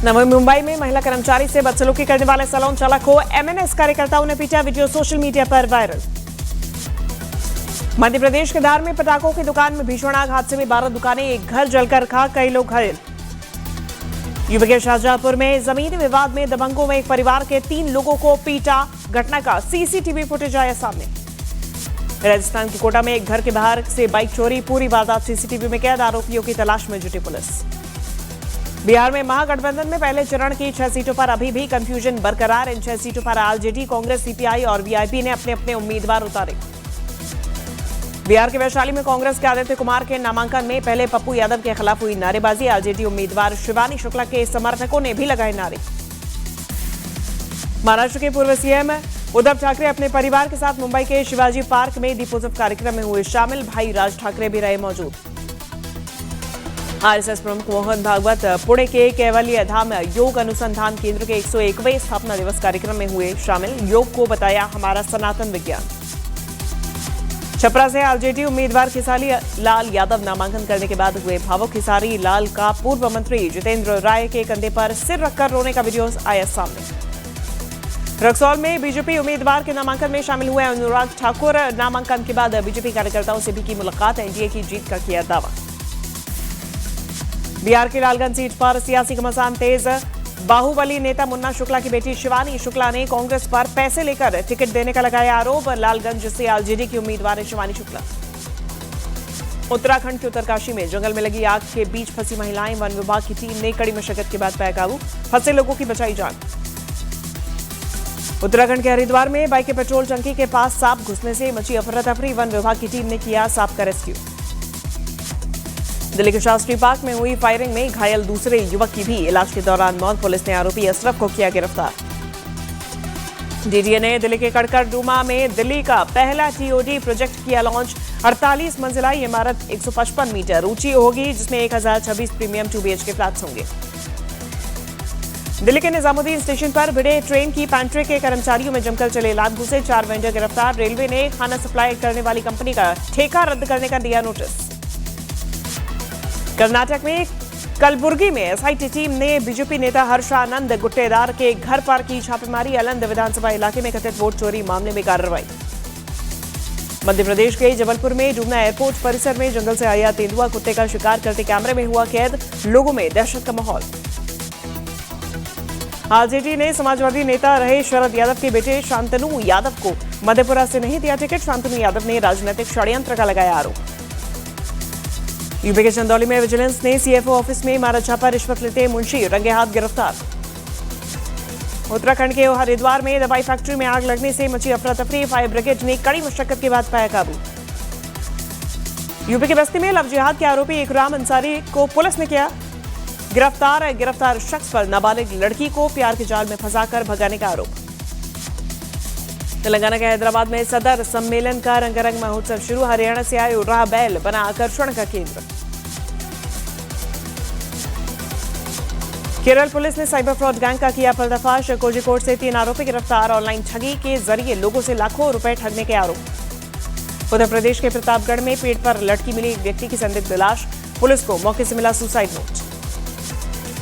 नवी मुंबई में महिला कर्मचारी से बदसलूकी करने वाले सैलून चालक को एमएनएस कार्यकर्ताओं ने पीटा, वीडियो सोशल मीडिया पर वायरल। मध्य प्रदेश के धार में पटाखों की दुकान में भीषण आग, हादसे में 12 दुकानें, एक घर जलकर खाक, कई लोग घायल। यूपी के शाहजहांपुर में जमीनी विवाद में दबंगों में एक परिवार के 3 लोगों को पीटा, घटना का सीसीटीवी फुटेज आया सामने। राजस्थान के कोटा में एक घर के बाहर से बाइक चोरी, पूरी वारदात सीसीटीवी में कैद, आरोपियों की तलाश में जुटी पुलिस। बिहार में महागठबंधन में पहले चरण की 6 सीटों पर अभी भी कंफ्यूजन बरकरार। इन 6 सीटों पर आरजेडी, कांग्रेस, सीपीआई और वीआईपी ने अपने अपने उम्मीदवार उतारे। बिहार के वैशाली में कांग्रेस के आदित्य कुमार के नामांकन में पहले पप्पू यादव के खिलाफ हुई नारेबाजी, आरजेडी उम्मीदवार शिवानी शुक्ला के समर्थकों ने भी लगाए नारे। महाराष्ट्र के पूर्व सीएम उद्धव ठाकरे अपने परिवार के साथ मुंबई के शिवाजी पार्क में दीपोत्सव कार्यक्रम में हुए शामिल, भाई राज ठाकरे भी रहे मौजूद। आरएसएस प्रमुख मोहन भागवत पुणे के कैवल्य धाम योग अनुसंधान केंद्र के 101वें स्थापना दिवस कार्यक्रम में हुए शामिल, योग को बताया हमारा सनातन विज्ञान। छपरा से आरजेडी उम्मीदवार खेसारी लाल यादव नामांकन करने के बाद हुए भावुक। खेसारी लाल का पूर्व मंत्री जितेंद्र राय के कंधे पर सिर रखकर रोने का वीडियो आया सामने। रक्सौल में बीजेपी उम्मीदवार के नामांकन में शामिल हुए अनुराग ठाकुर, नामांकन के बाद बीजेपी कार्यकर्ताओं से भी की मुलाकात, एनडीए की जीत का किया दावा। बिहार की लालगंज सीट पर सियासी घमासान तेज, बाहुबली नेता मुन्ना शुक्ला की बेटी शिवानी शुक्ला ने कांग्रेस पर पैसे लेकर टिकट देने का लगाया आरोप। लालगंज से आरजेडी की उम्मीदवार है शिवानी शुक्ला। उत्तराखंड के उत्तरकाशी में जंगल में लगी आग के बीच फंसी महिलाएं, वन विभाग की टीम ने कड़ी मशक्कत के बाद पाया काबू, फंसे लोगों की बचाई जान। उत्तराखंड के हरिद्वार में बाइक के पेट्रोल टंकी के पास सांप घुसने से मची अफरा तफरी, वन विभाग की टीम ने किया सांप का रेस्क्यू। दिल्ली के शास्त्री पार्क में हुई फायरिंग में घायल दूसरे युवक की भी इलाज के दौरान मौत, पुलिस ने आरोपी अशरफ को किया गिरफ्तार। डीडीए ने दिल्ली के कड़कड़डूमा में दिल्ली का पहला टीओडी प्रोजेक्ट किया लॉन्च। 48 मंजिला ये इमारत 155 मीटर ऊंची होगी, जिसमें 1026 प्रीमियम 2 BHK फ्लैट्स होंगे। दिल्ली के निजामुद्दीन स्टेशन पर भिड़े ट्रेन की पैंट्री के कर्मचारियों में जमकर चले लात घुसे, 4 वेंडर गिरफ्तार। रेलवे ने खाना सप्लाई करने वाली कंपनी का ठेका रद्द करने का दिया नोटिस। कर्नाटक में कलबुर्गी में एसआईटी टीम ने बीजेपी नेता हर्षानंद गुट्टेदार के घर पर की छापेमारी, अलंद विधानसभा इलाके में कथित वोट चोरी मामले में कार्रवाई। मध्य प्रदेश के जबलपुर में डूबना एयरपोर्ट परिसर में जंगल से आया तेंदुआ कुत्ते का शिकार करते कैमरे में हुआ कैद, लोगों में दहशत का माहौल। आरजेडी ने समाजवादी नेता रहे शरद यादव के बेटे शांतनु यादव को मधेपुरा से नहीं दिया टिकट, शांतनु यादव ने राजनीतिक षड्यंत्र का लगाया आरोप। यूपी के चंदौली में विजिलेंस ने सीएफओ ऑफिस में मारा छापा, रिश्वत लेते मुंशी रंगे हाथ गिरफ्तार। उत्तराखंड के हरिद्वार में दवाई फैक्ट्री में आग लगने से मची अफरा तफरी, फायर ब्रिगेड ने कड़ी मशक्कत के बाद पाया काबू। यूपी के बस्ती में लव जिहाद के आरोपी इकराम अंसारी को पुलिस ने किया गिरफ्तार शख्स पर नाबालिग लड़की को प्यार के जाल में फंसाकर भगाने का आरोप। तेलंगाना के हैदराबाद में सदर सम्मेलन का रंगारंग महोत्सव शुरू, हरियाणा से आए उर्राह बैल बना आकर्षण का केंद्र। केरल पुलिस ने साइबर फ्रॉड गैंग का किया पर्दाफाश, कोझिकोड से 3 आरोपी गिरफ्तार, ऑनलाइन ठगी के जरिए लोगों से लाखों रुपए ठगने के आरोप। उत्तर प्रदेश के प्रतापगढ़ में पेड़ पर लटकी मिली एक व्यक्ति की संदिग्ध लाश, पुलिस को मौके से मिला suicide note.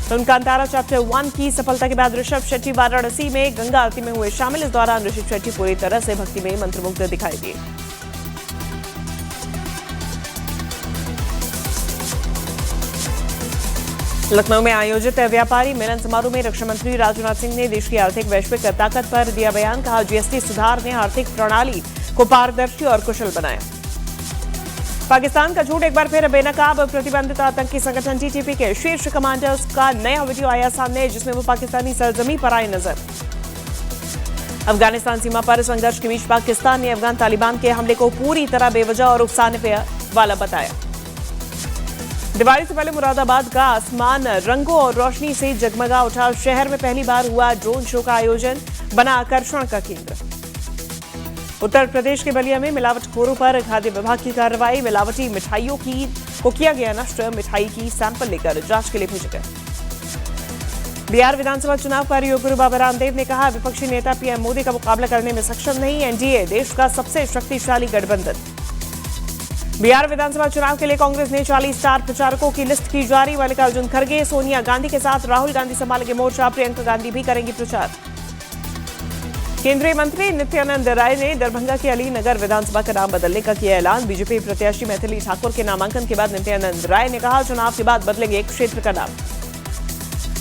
Film Kantara chapter 1 की सफलता के बाद ऋषभ शेट्टी वाराणसी में गंगा आरती में हुए शामिल, इस दौरान ऋषभ शेट्टी पूरी तरह से भक्ति में मंत्रमुग्ध दिखाई दिए। लखनऊ में आयोजित व्यापारी मिलन समारोह में रक्षा मंत्री राजनाथ सिंह ने देश की आर्थिक वैश्विक ताकत पर दिया बयान, कहा जीएसटी सुधार ने आर्थिक प्रणाली को पारदर्शी और कुशल बनाया। पाकिस्तान का झूठ एक बार फिर बेनकाब, प्रतिबंधित आतंकी संगठन टीटीपी के शीर्ष कमांडर्स का नया वीडियो आया सामने, जिसमें वो पाकिस्तानी सरजमी पर आए नजर। अफगानिस्तान सीमा पर संघर्ष के बीच पाकिस्तान ने अफगान तालिबान के हमले को पूरी तरह बेवजह और उकसाने वाला बताया। दिवाली से पहले मुरादाबाद का आसमान रंगों और रोशनी से जगमगा उठा, शहर में पहली बार हुआ ड्रोन शो का आयोजन, बना आकर्षण का केंद्र। उत्तर प्रदेश के बलिया में मिलावटखोरों पर खाद्य विभाग की कार्रवाई, मिलावटी मिठाइयों को किया गया नष्ट, मिठाई की सैंपल लेकर जांच के लिए भेजे गए। बिहार विधानसभा चुनाव पर योग गुरु बाबा रामदेव ने कहा, विपक्षी नेता पीएम मोदी का मुकाबला करने में सक्षम नहीं, एनडीए देश का सबसे शक्तिशाली गठबंधन। बिहार विधानसभा चुनाव के लिए कांग्रेस ने 40 स्टार प्रचारकों की लिस्ट की जारी। मल्लिकार्जुन खड़गे, सोनिया गांधी के साथ राहुल गांधी संभालेंगे मोर्चा। प्रियंका गांधी भी करेंगी प्रचार। केंद्रीय मंत्री नित्यानंद राय ने दरभंगा के अलीनगर विधानसभा का नाम बदलने का किया ऐलान। बीजेपी प्रत्याशी मैथिली ठाकुर के नामांकन के बाद नित्यानंद राय ने कहा, चुनाव के बाद बदलेंगे क्षेत्र का नाम।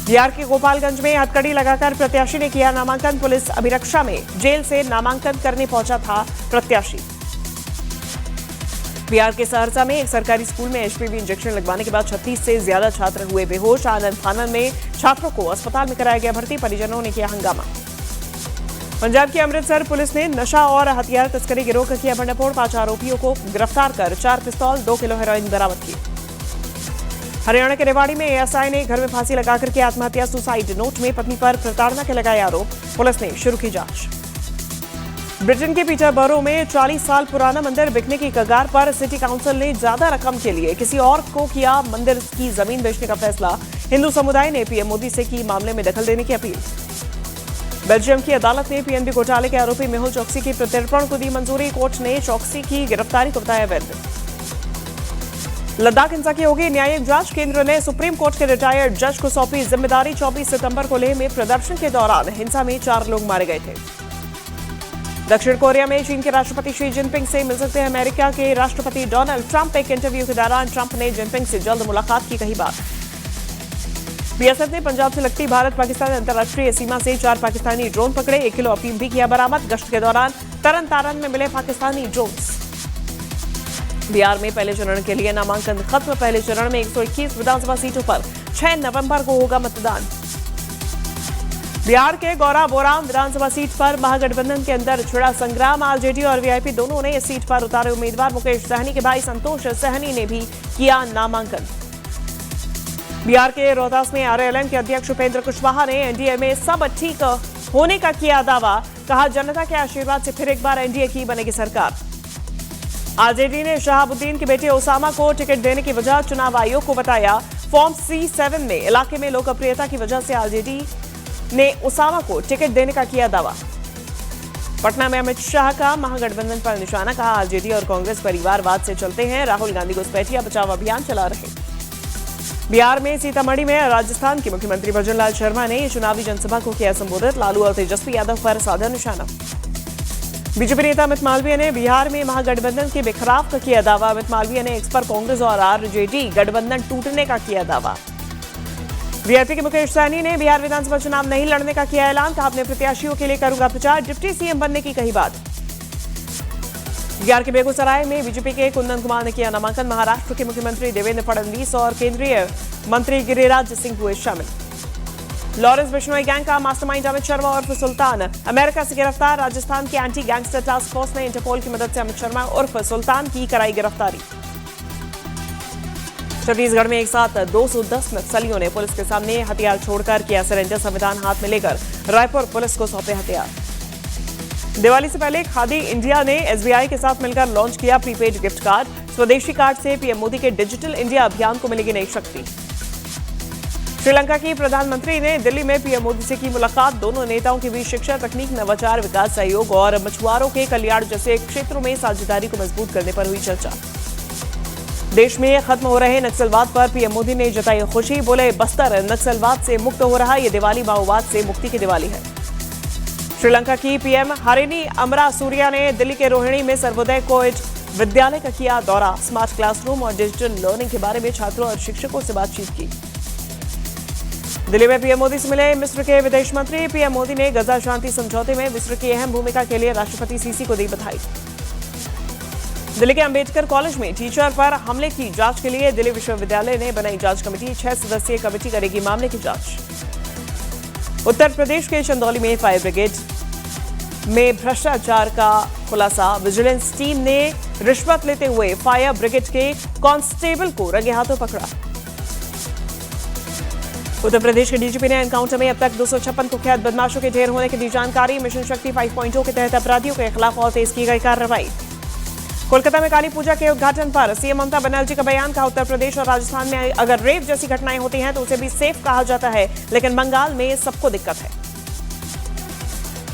बिहार के गोपालगंज में हथकड़ी लगाकर प्रत्याशी ने किया नामांकन। पुलिस अभिरक्षा में जेल से नामांकन करने पहुंचा था प्रत्याशी। बिहार के सहरसा में एक सरकारी स्कूल में एचपीवी इंजेक्शन लगवाने के बाद 36 से ज्यादा छात्र हुए बेहोश। आनंद फानन में छात्रों को अस्पताल में कराया गया भर्ती। परिजनों ने किया हंगामा। पंजाब की अमृतसर पुलिस ने नशा और हथियार तस्करी गिरोह का किया भंडाफोड़। 5 आरोपियों को गिरफ्तार कर 4 पिस्तौल 2 किलो हेरोइन बरामद की। हरियाणा के रेवाड़ी में एएसआई ने घर में फांसी लगाकर की आत्महत्या। सुसाइड नोट में पत्नी पर प्रताड़ना के लगाए आरोप। पुलिस ने शुरू की जांच। ब्रिटेन के पीटरबरो में 40 साल पुराना मंदिर बिकने की कगार पर। सिटी काउंसिल ने ज्यादा रकम के लिए किसी और को किया मंदिर की जमीन बेचने का फैसला। हिंदू समुदाय ने पीएम मोदी से की मामले में दखल देने की अपील। बेल्जियम की अदालत ने पीएनबी घोटाले के आरोपी मेहुल चोकसी की प्रत्यर्पण को दी मंजूरी। कोर्ट ने चोकसी की गिरफ्तारी को बताया वैध। लद्दाख हिंसा की होगी न्यायिक जांच। केंद्र ने सुप्रीम कोर्ट के रिटायर्ड जज को सौंपी जिम्मेदारी। 24 सितंबर को लेह में प्रदर्शन के दौरान हिंसा में 4 लोग मारे गए थे। दक्षिण कोरिया में चीन के राष्ट्रपति शी जिनपिंग से मिल सकते हैं अमेरिका के राष्ट्रपति डोनाल्ड ट्रंप। एक इंटरव्यू के दौरान ट्रंप ने जिनपिंग से जल्द मुलाकात की कही बात। बीएसएफ ने पंजाब से लगती भारत पाकिस्तान अंतर्राष्ट्रीय सीमा से 4 पाकिस्तानी ड्रोन पकड़े। 1 किलो अफीम भी किया बरामद। गश्त के दौरान तरन तारन में मिले पाकिस्तानी ड्रोन्स। बिहार में पहले चरण के लिए नामांकन खत्म। पहले चरण में 121 विधानसभा सीटों पर 6 नवंबर को होगा मतदान। बिहार के गौराबोराम विधानसभा सीट पर महागठबंधन के अंदर छिड़ा संग्राम। आरजेडी और वीआईपी दोनों ने इस सीट पर उतारे उम्मीदवार। मुकेश सहनी के भाई संतोष सहनी ने भी किया नामांकन। बिहार के रोहतास में आरएलएम के अध्यक्ष उपेंद्र कुशवाहा ने एनडीए में सब ठीक होने का किया दावा। कहा, जनता के आशीर्वाद से फिर एक बार एनडीए की बनेगी सरकार। आरजेडी ने शहाबुद्दीन के बेटे ओसामा को टिकट देने की वजह चुनाव आयोग को बताया। फॉर्म C7 में इलाके में लोकप्रियता की वजह से आरजेडी ने ओसामा को टिकट देने का किया दावा। पटना में अमित शाह का महागठबंधन पर निशाना। कहा, आरजेडी और कांग्रेस परिवारवाद से चलते हैं। राहुल गांधी घुसपैठिया बचाओ अभियान चला रहे। बिहार में सीतामढ़ी में राजस्थान के मुख्यमंत्री भजनलाल शर्मा ने चुनावी जनसभा को किया संबोधित। लालू और तेजस्वी यादव पर साधा निशाना। बीजेपी नेता अमित मालवीय ने बिहार में महागठबंधन के बिखराव का किया दावा। अमित मालवीय ने एक्स पर कांग्रेस और आरजेडी गठबंधन टूटने का किया दावा। वीआईपी के मुकेश सहनी ने बिहार विधानसभा चुनाव नहीं लड़ने का किया ऐलान। कहा, अपने प्रत्याशियों के लिए करूंगा प्रचार। डिप्टी सीएम बनने की कही बात। बिहार के बेगूसराय में बीजेपी के कुंदन कुमार ने किया नामांकन। महाराष्ट्र के मुख्यमंत्री देवेंद्र फडणवीस और केंद्रीय मंत्री गिरिराज सिंह हुए शामिल। लॉरेंस बिश्नोई गैंग का मास्टरमाइंड अमित शर्मा उर्फ सुल्तान अमेरिका से गिरफ्तार। राजस्थान के एंटी गैंगस्टर टास्क फोर्स ने इंटरपोल की मदद से अमित शर्मा उर्फ सुल्तान की कराई गिरफ्तारी। छत्तीसगढ़ में एक साथ 210 नक्सलियों ने पुलिस के सामने हथियार छोड़कर किया सरेंडर। संविधान हाथ में लेकर रायपुर पुलिस को सौंपे हथियार। दिवाली से पहले खादी इंडिया ने एसबीआई के साथ मिलकर लॉन्च किया प्रीपेड गिफ्ट कार्ड। स्वदेशी कार्ड से पीएम मोदी के डिजिटल इंडिया अभियान को मिलेगी नई शक्ति। श्रीलंका की प्रधानमंत्री ने दिल्ली में पीएम मोदी से की मुलाकात। दोनों नेताओं के बीच शिक्षा, तकनीक, नवाचार, विकास सहयोग और मछुआरों के कल्याण जैसे क्षेत्रों में साझेदारी को मजबूत करने पर हुई चर्चा। देश में खत्म हो रहे नक्सलवाद पर पीएम मोदी ने जताई खुशी। बोले, बस्तर नक्सलवाद से मुक्त हो रहा। ये दिवाली माओवाद से मुक्ति की दिवाली है। श्रीलंका की पीएम हरिनी अमरासूरिया ने दिल्ली के रोहिणी में सर्वोदय कोविड विद्यालय का किया दौरा। स्मार्ट क्लासरूम और डिजिटल लर्निंग के बारे में छात्रों और शिक्षकों से बातचीत की। दिल्ली में पीएम मोदी से मिले मिस्र के विदेश मंत्री। पीएम मोदी ने गजा शांति समझौते में मिस्र की अहम भूमिका के लिए राष्ट्रपति सीसी को दी बधाई। दिल्ली के अंबेडकर कॉलेज में टीचर पर हमले की जांच के लिए दिल्ली विश्वविद्यालय ने बनाई जांच कमेटी। 6 सदस्यीय कमेटी करेगी मामले की जांच। उत्तर प्रदेश के चंदौली में फायर ब्रिगेड में भ्रष्टाचार का खुलासा। विजिलेंस टीम ने रिश्वत लेते हुए फायर ब्रिगेड के कांस्टेबल को रंगे हाथों पकड़ा। उत्तर प्रदेश के डीजीपी ने एनकाउंटर में अब तक 256 कुख्यात बदमाशों के ढेर होने की दी जानकारी। मिशन शक्ति 5.0 के तहत अपराधियों के खिलाफ और तेज की गई कार्रवाई। कोलकाता में काली पूजा के उद्घाटन पर सीएम ममता बनर्जी का बयान। कहा, उत्तर प्रदेश और राजस्थान में अगर रेप जैसी घटनाएं होती हैं तो उसे भी सेफ कहा जाता है, लेकिन बंगाल में सबको दिक्कत है।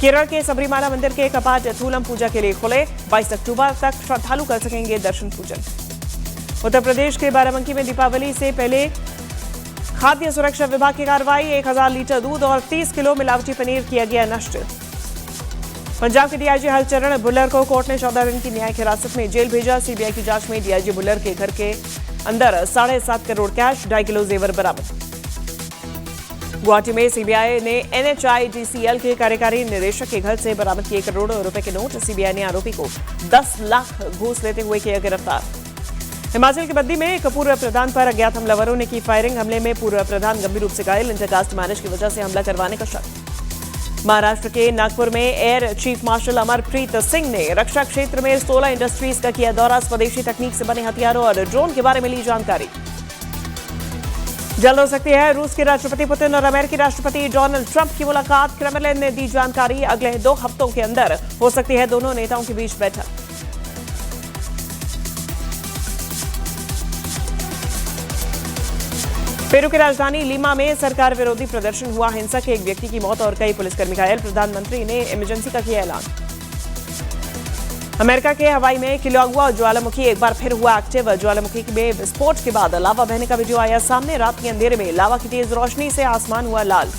केरल के सबरीमाला मंदिर के कपाट थूलम पूजा के लिए खुले। 22 अक्टूबर तक श्रद्धालु कर सकेंगे दर्शन पूजन। उत्तर प्रदेश के बाराबंकी में दीपावली से पहले खाद्य सुरक्षा विभाग की कार्रवाई, 1000 लीटर दूध और 30 किलो मिलावटी पनीर किया गया नष्ट। पंजाब के डीआईजी हरचरण बुल्लर को कोर्ट ने 14 दिन की न्यायिक हिरासत में जेल भेजा। सीबीआई की जांच में डीआईजी बुल्लर के घर के अंदर 7.5 करोड़ कैश, 2.5 किलो जेवर बरामद। गुवाहाटी में सीबीआई ने NHIDCL के कार्यकारी निदेशक के घर से बरामद किए करोड़ों रुपए के नोट। सीबीआई ने आरोपी को 10 लाख घूस लेते हुए किया गिरफ्तार। हिमाचल के बद्दी में एक पूर्व प्रधान पर अज्ञात हमलावरों ने की फायरिंग। हमले में पूर्व प्रधान गंभीर रूप से घायल, इंटरकास्ट मैरिज की वजह से हमला करवाने का शक। महाराष्ट्र के नागपुर में air chief marshal Amarpreet Singh ने रक्षा क्षेत्र में 16 इंडस्ट्रीज का किया दौरा। स्वदेशी तकनीक से बने हथियारों और ड्रोन के बारे में ली जानकारी। जल्द हो सकती है रूस के राष्ट्रपति पुतिन और अमेरिकी राष्ट्रपति डोनाल्ड ट्रंप की मुलाकात। क्रेमलिन ने दी जानकारी, अगले 2 हफ्तों के अंदर हो सकती है दोनों नेताओं के बीच बैठक। पेरू की राजधानी लीमा में सरकार विरोधी प्रदर्शन हुआ। हिंसा के एक व्यक्ति की मौत और कई पुलिसकर्मी घायल। प्रधानमंत्री ने इमरजेंसी का किया ऐलान। अमेरिका के हवाई में किलाउआ ज्वालामुखी एक बार फिर हुआ एक्टिव। ज्वालामुखी में विस्फोट के बाद लावा बहने का वीडियो आया सामने। रात के अंधेरे में लावा की तेज रोशनी से आसमान हुआ लाल।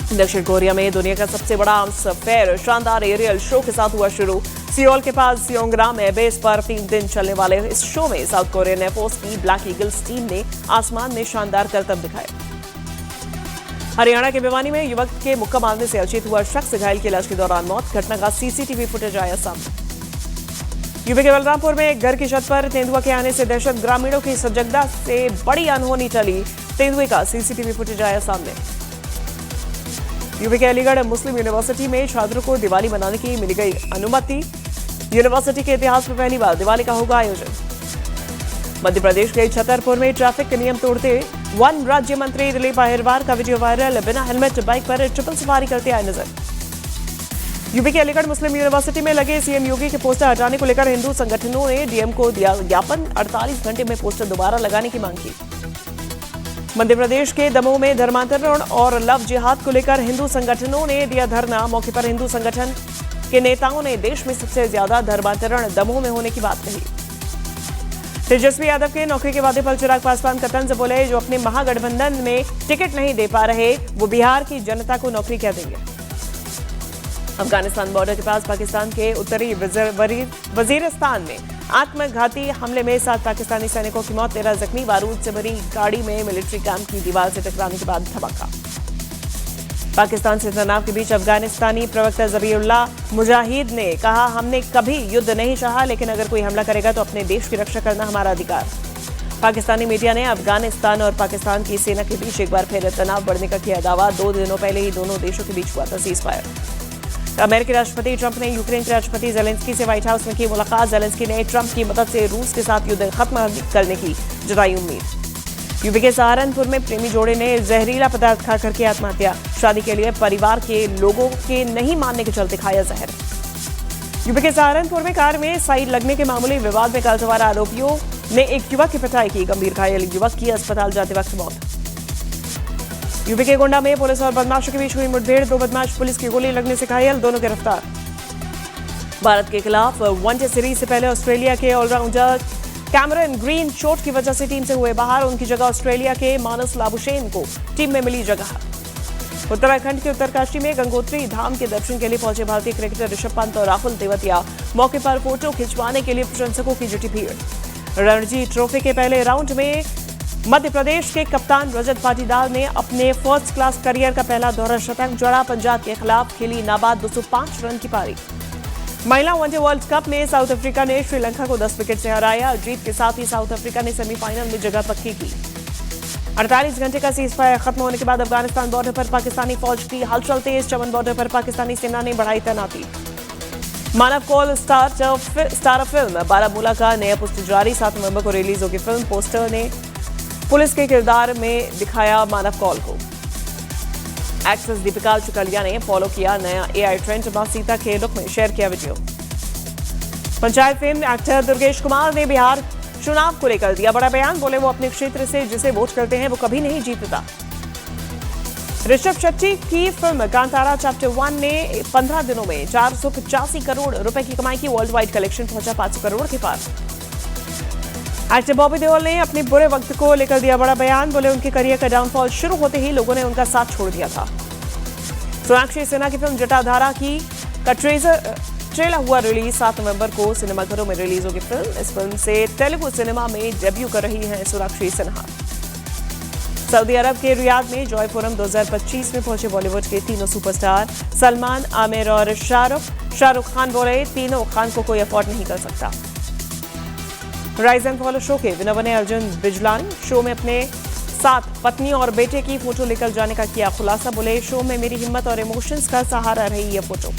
दक्षिण कोरिया में दुनिया का सबसे बड़ा आर्म्स फेयर शानदार एरियल शो के साथ हुआ शुरू। सियोल के पास सियोंग्राम एयरबेस पर 3 दिन चलने वाले इस शो में साउथ कोरियन एयरफोर्स की ब्लैक ईगल्स टीम ने आसमान में शानदार करतब दिखाए। हरियाणा के भिवानी में युवक के मुक्का मारने से अचेत हुआ शख्स, घायल की इलाज के दौरान मौत। घटना का सीसीटीवी फुटेज आया सामने। यूपी के बलरामपुर में एक घर की छत पर तेंदुआ के आने से दहशत, ग्रामीणों की सजगता से बड़ी अनहोनी टली। तेंदुए का सीसीटीवी फुटेज आया सामने। यूपी के अलीगढ़ मुस्लिम यूनिवर्सिटी में छात्रों को दिवाली मनाने की मिली गई अनुमति। यूनिवर्सिटी के इतिहास में पहली बार दिवाली का होगा आयोजन। मध्य प्रदेश के छतरपुर में ट्रैफिक के नियम तोड़ते वन राज्य मंत्री दिलीप अहिरवार का वीडियो वायरल। बिना हेलमेट बाइक पर ट्रिपल सवारी करते आए नजर। यूपी के अलीगढ़ मुस्लिम यूनिवर्सिटी में लगे सीएम योगी के पोस्टर हटाने को लेकर हिंदू संगठनों ने डीएम को दिया ज्ञापन। 48 घंटे में पोस्टर दोबारा लगाने की मांग की। मध्य प्रदेश के दमोह में धर्मांतरण और लव जिहाद को लेकर हिंदू संगठनों ने दिया धरना। मौके पर हिंदू संगठन के नेताओं ने देश में सबसे ज्यादा धर्मांतरण दमोह में होने की बात कही। तेजस्वी यादव के नौकरी के वादे पर चिराग पासवान का तंज बोले, जो अपने महागठबंधन में टिकट नहीं दे पा रहे वो बिहार की जनता को नौकरी क्या देंगे। अफगानिस्तान बॉर्डर के पास पाकिस्तान के उत्तरी वजीरिस्तान में आत्मघाती हमले में 7 पाकिस्तानी सैनिकों की मौत, 13 जख्मी। बारूद से भरी गाड़ी में मिलिट्री कैंप की दीवार से टकराने के बाद धमाका। पाकिस्तान से तनाव के बीच अफगानिस्तानी प्रवक्ता ज़बीहुल्लाह मुजाहिद ने कहा, हमने कभी युद्ध नहीं चाहा, लेकिन अगर कोई हमला करेगा तो अपने देश की रक्षा करना हमारा अधिकार। पाकिस्तानी मीडिया ने अफगानिस्तान और पाकिस्तान की सेना के बीच एक बार फिर तनाव बढ़ने का किया दावा। 2 दिनों पहले ही दोनों देशों के बीच हुआ था सीज फायर। अमेरिकी राष्ट्रपति ट्रंप ने यूक्रेन के राष्ट्रपति जेलेंस्की से व्हाइट हाउस में की मुलाकात। जेलेंस्की ने ट्रंप की मदद से रूस के साथ युद्ध खत्म करने की जताई उम्मीद। यूपी के सहारनपुर में प्रेमी जोड़े ने जहरीला पदार्थ खाकर की आत्महत्या। शादी के लिए परिवार के लोगों के नहीं मानने के चलते खाया जहर। यूपी के सहारनपुर में कार में साइड लगने के मामूली विवाद में कार सवार आरोपियों ने एक युवक की पिटाई की। गंभीर घायल युवक की अस्पताल जाते वक्त मौत। यूपी के गोंडा में पुलिस और बदमाशों के बीच हुई मुठभेड़। 2 बदमाश पुलिस की गोली लगने से घायल, दोनों गिरफ्तार। भारत के खिलाफ वनडे सीरीज से पहले ऑस्ट्रेलिया के ऑलराउंडर कैमरन ग्रीन चोट की वजह से टीम से हुए बाहर। उनकी जगह ऑस्ट्रेलिया के मानस लाबुशेन को टीम में मिली जगह। उत्तराखंड के उत्तरकाशी में गंगोत्री धाम के दर्शन के लिए पहुंचे भारतीय क्रिकेटर ऋषभ पंत और राहुल तेवतिया। मौके पर फोटो खिंचवाने के लिए प्रशंसकों की जुटी भीड़। रणजी ट्रॉफी के पहले राउंड में मध्य प्रदेश के कप्तान रजत पाटीदार ने अपने फर्स्ट क्लास करियर का पहला दोहरा शतक जड़ा। पंजाब के खिलाफ खेली नाबाद 205 रन की पारी। महिला वनडे वर्ल्ड कप में साउथ अफ्रीका ने श्रीलंका को 10 विकेट से हराया। जीत के साथ ही साउथ अफ्रीका ने सेमीफाइनल में जगह पक्की की। 48 घंटे का सीज फायर खत्म होने के बाद अफगानिस्तान बॉर्डर पर पाकिस्तानी फौज की हलचल तेज। चमन बॉर्डर पर पाकिस्तानी सेना ने बढ़ाई तैनाती। मानव कौल स्टार फिल्म बारामूला का नया पोस्टर जारी। 7 नवंबर को रिलीज होगी फिल्म। पोस्टर ने पुलिस के किरदार में दिखाया मानव कौल को। एक्ट्रेस दीपिका चुकलिया ने फॉलो किया नया एआई ट्रेंड। मां सीता के लुक में शेयर किया video. Panchayat fame actor Durgesh Kumar ने बिहार चुनाव को लेकर दिया बड़ा बयान। बोले, वो अपने क्षेत्र से जिसे वोट करते हैं वो कभी नहीं जीतता। ऋषभ शेट्टी की फिल्म कांतारा चैप्टर 1 ने 15 दिनों में 485 करोड़ रुपए की कमाई की। वर्ल्ड वाइड कलेक्शन पहुंचा 500 करोड़ के पार। एक्टर बॉबी देओल ने अपने बुरे वक्त को लेकर दिया बड़ा बयान। बोले उनके करियर का डाउनफॉल शुरू होते ही लोगों ने उनका साथ छोड़ दिया था। सोनाक्षी सिन्हा की फिल्म जटाधारा का ट्रेलर हुआ रिलीज। 7 नवंबर को सिनेमाघरों में रिलीज होगी फिल्म। इस फिल्म से तेलुगु सिनेमा में डेब्यू कर रही हैं सोनाक्षी सिन्हा। सऊदी अरब के रियाद में जॉय फोरम 2025 में पहुंचे बॉलीवुड के तीनों सुपरस्टार सलमान, आमिर और शाहरुख खान। बोले तीनों खान को कोई अफोर्ड नहीं कर सकता। राइज एंड फॉलो शो के विनर बने अर्जुन बिजलानी। शो में अपने साथ पत्नी और बेटे की फोटो लेकर जाने का किया खुलासा। बोले शो में मेरी हिम्मत और इमोशंस का सहारा रही ये फोटो।